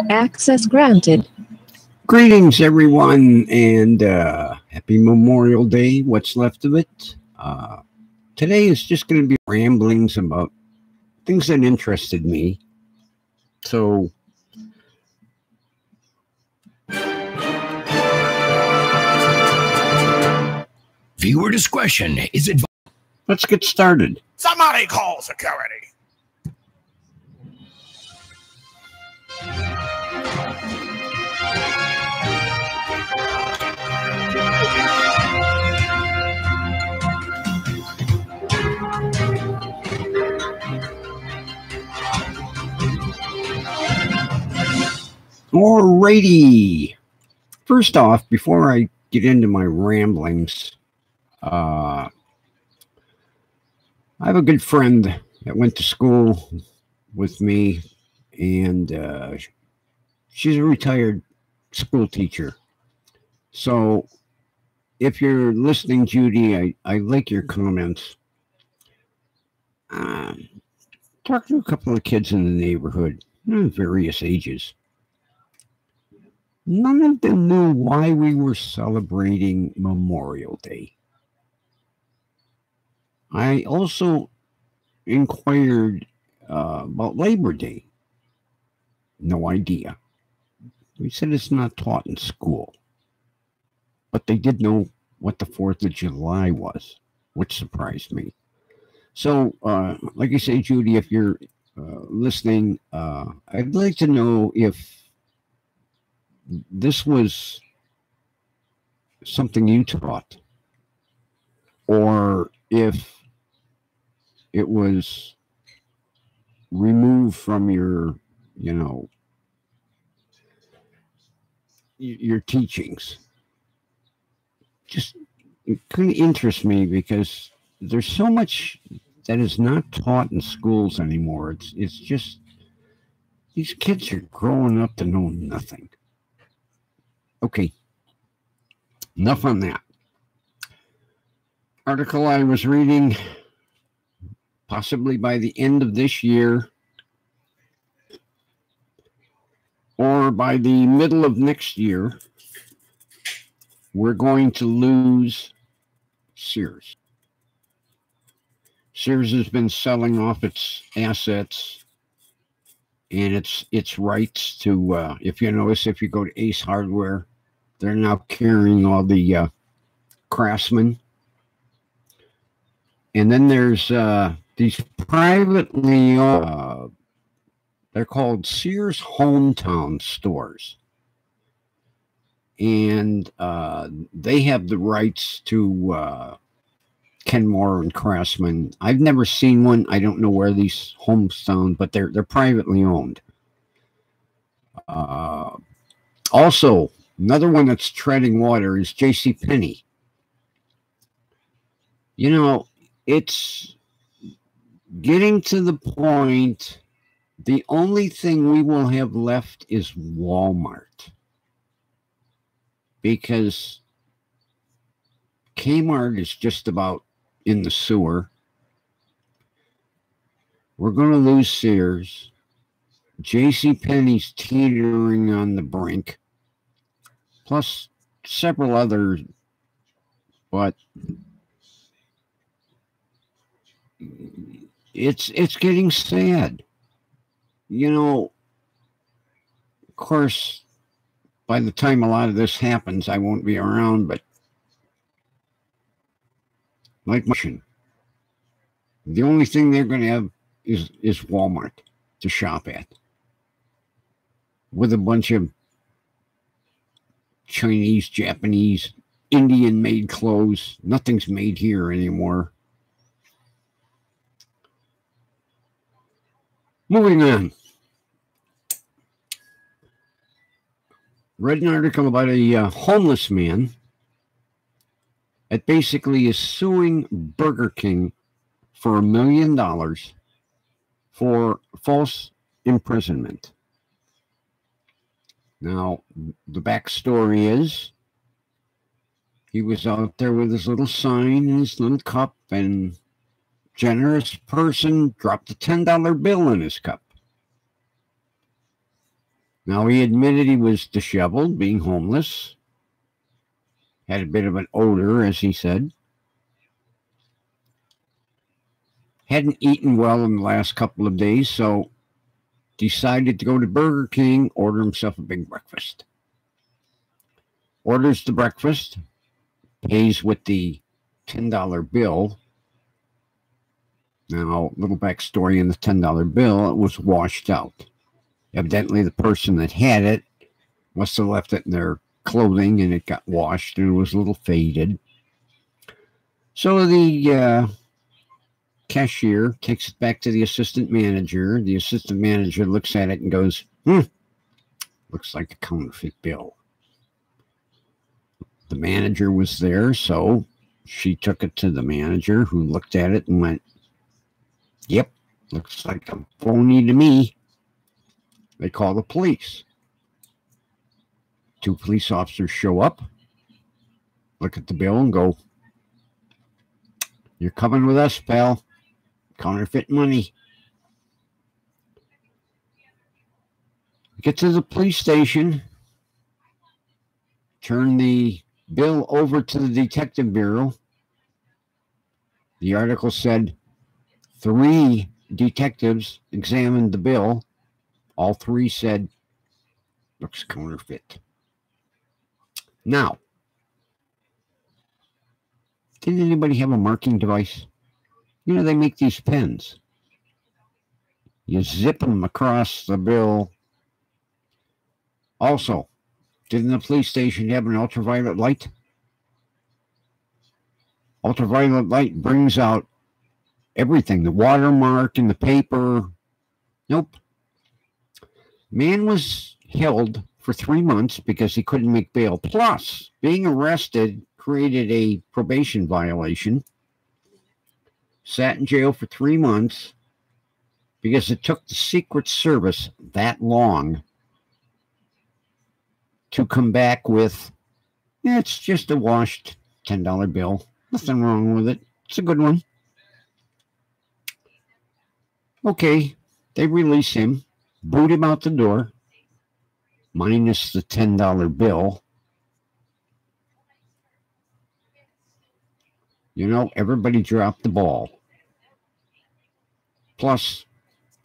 Access granted. Greetings, everyone, and happy Memorial Day, what's left of it. Today is just going to be ramblings about things that interested me. So, viewer discretion is advised. Let's get started. Somebody call security. Alrighty. First off, before I get into my ramblings, I have a good friend that went to school with me, and she's a retired school teacher. So if you're listening, Judy, I like your comments. Talk to a couple of kids in the neighborhood, various ages. None of them knew why we were celebrating Memorial Day. I also inquired about Labor Day. No idea. We said it's not taught in school. But they did know what the 4th of July was, which surprised me. So, like I say, Judy, if you're listening, I'd like to know if this was something you taught, or if it was removed from your, your teachings. Just, it kind of interests me because there's so much that is not taught in schools anymore. It's just, these kids are growing up to know nothing. Okay, enough on that. Article I was reading, possibly by the end of this year or by the middle of next year, we're going to lose Sears. Sears has been selling off its assets and its rights to, if you notice, if you go to Ace Hardware, they're now carrying all the Craftsman. And then there's these privately, they're called Sears Hometown stores. And they have the rights to Kenmore and Craftsman. I've never seen one. I don't know where these Hometown, but they're privately owned. Also, another one that's treading water is JCPenney. It's getting to the point, the only thing we will have left is Walmart. Because Kmart is just about in the sewer. We're going to lose Sears. JCPenney's teetering on the brink. Plus several others. But it's getting sad. Of course, by the time a lot of this happens, I won't be around, but like the only thing they're going to have is Walmart to shop at, with a bunch of Chinese, Japanese, Indian-made clothes. Nothing's made here anymore. Moving on. Read an article about a homeless man that basically is suing Burger King for $1 million for false imprisonment. Now, the backstory is he was out there with his little sign and his little cup, and generous person dropped a $10 bill in his cup. Now, he admitted he was disheveled, being homeless, had a bit of an odor, as he said. Hadn't eaten well in the last couple of days, so decided to go to Burger King, order himself a big breakfast. Orders the breakfast, pays with the $10 bill. Now, little backstory in the $10 bill, it was washed out. Evidently, the person that had it must have left it in their clothing, and it got washed, and it was a little faded. So the cashier takes it back to the assistant manager. The assistant manager looks at it and goes, looks like a counterfeit bill. The manager was there, so she took it to the manager, who looked at it and went, yep, looks like a phony to me. They call the police. 2 police officers show up, look at the bill and go, you're coming with us, pal. Counterfeit money. Get to the police station, turn the bill over to the detective bureau. The article said 3 detectives examined the bill. All 3 said, looks counterfeit. Now, did anybody have a marking device? You know, they make these pens. You zip them across the bill. Also, didn't the police station have an ultraviolet light? Ultraviolet light brings out everything, the watermark and the paper. Nope. Man was held for 3 months because he couldn't make bail. Plus, being arrested created a probation violation. Sat in jail for 3 months because it took the Secret Service that long to come back with, it's just a washed $10 bill. Nothing wrong with it. It's a good one. Okay, they release him, boot him out the door, minus the $10 bill. You know, everybody dropped the ball. Plus,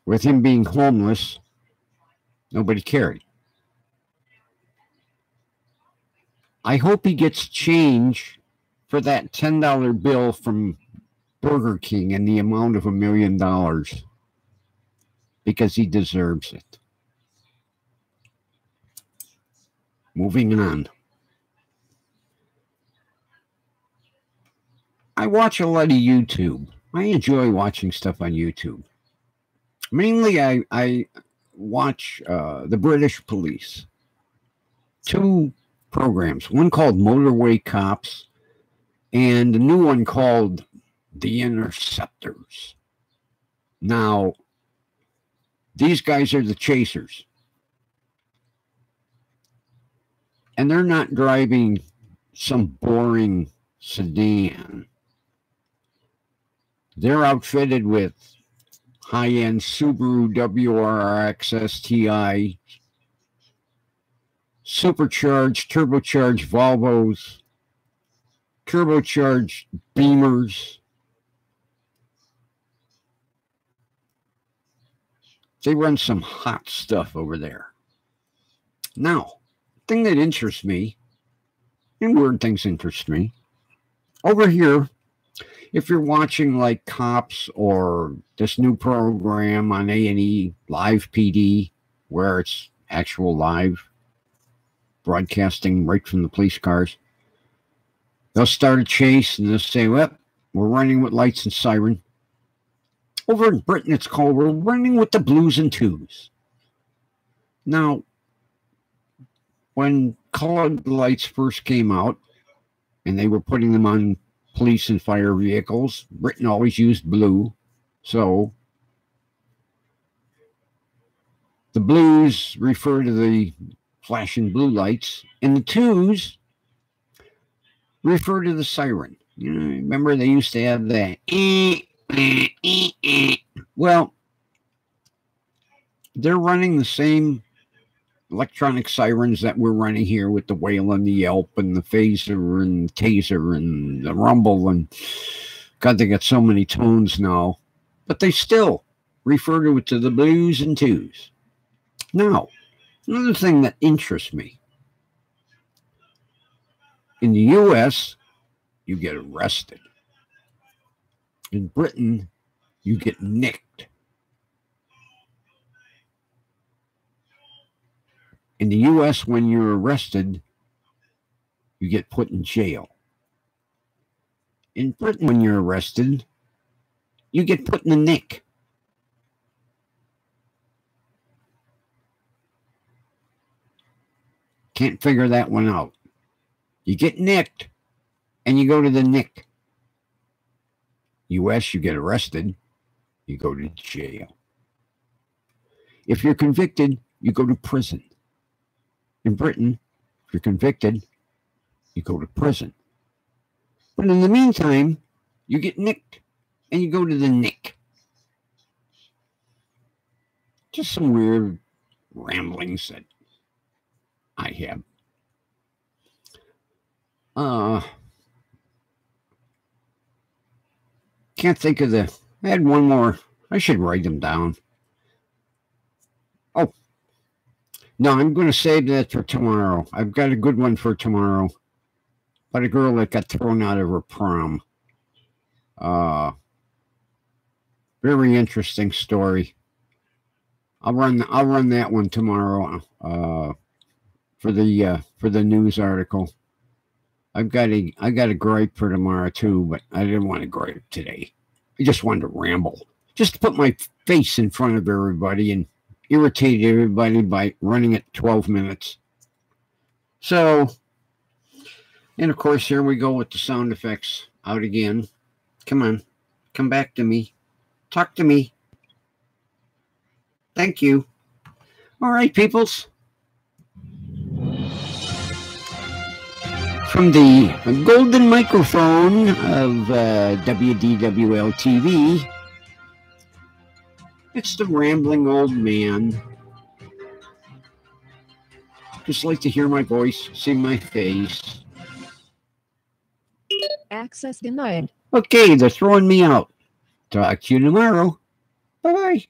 with him being homeless, nobody cared. I hope he gets change for that $10 bill from Burger King in the amount of $1 million, because he deserves it. Moving on. I watch a lot of YouTube. I enjoy watching stuff on YouTube. Mainly, I watch the British police. 2 programs. One called Motorway Cops, and a new one called The Interceptors. Now, these guys are the chasers. And they're not driving some boring sedan. They're outfitted with high-end Subaru WRX STI, supercharged, turbocharged Volvos, turbocharged Beamers. They run some hot stuff over there. Now, the thing that interests me, and weird things interest me, over here, if you're watching like Cops or this new program on A&E, Live PD, where it's actual live broadcasting right from the police cars, they'll start a chase and they'll say, well, we're running with lights and siren. Over in Britain, it's called, we're running with the blues and twos. Now, when colored lights first came out and they were putting them on police and fire vehicles, Britain always used blue. So the blues refer to the flashing blue lights, and the twos refer to the siren. You know, remember they used to have that. Well, they're running the same electronic sirens that we're running here with the wail and the yelp and the phaser and taser and the rumble. And God, they got so many tones now. But they still refer to it to the blues and twos. Now, another thing that interests me. In the U.S., you get arrested. In Britain, you get nicked. In the U.S., when you're arrested, you get put in jail. In Britain, when you're arrested, you get put in the nick. Can't figure that one out. You get nicked, and you go to the nick. U.S., you get arrested, you go to jail. If you're convicted, you go to prison. In Britain, if you're convicted, you go to prison. But in the meantime, you get nicked, and you go to the nick. Just some weird ramblings that I have. Can't think of I had one more. I should write them down. Oh, no, I'm going to save that for tomorrow. I've got a good one for tomorrow. About a girl that got thrown out of her prom. Very interesting story. I'll run that one tomorrow. For the news article. I got a gripe for tomorrow too, but I didn't want to gripe today. I just wanted to ramble, just to put my face in front of everybody and irritate everybody by running it 12 minutes. So, and of course, here we go with the sound effects out again. Come on, come back to me, talk to me. Thank you. All right, peoples. From the golden microphone of WDWLTV, it's the rambling old man. Just like to hear my voice, see my face. Access denied. Okay, they're throwing me out. Talk to you tomorrow. Bye-bye.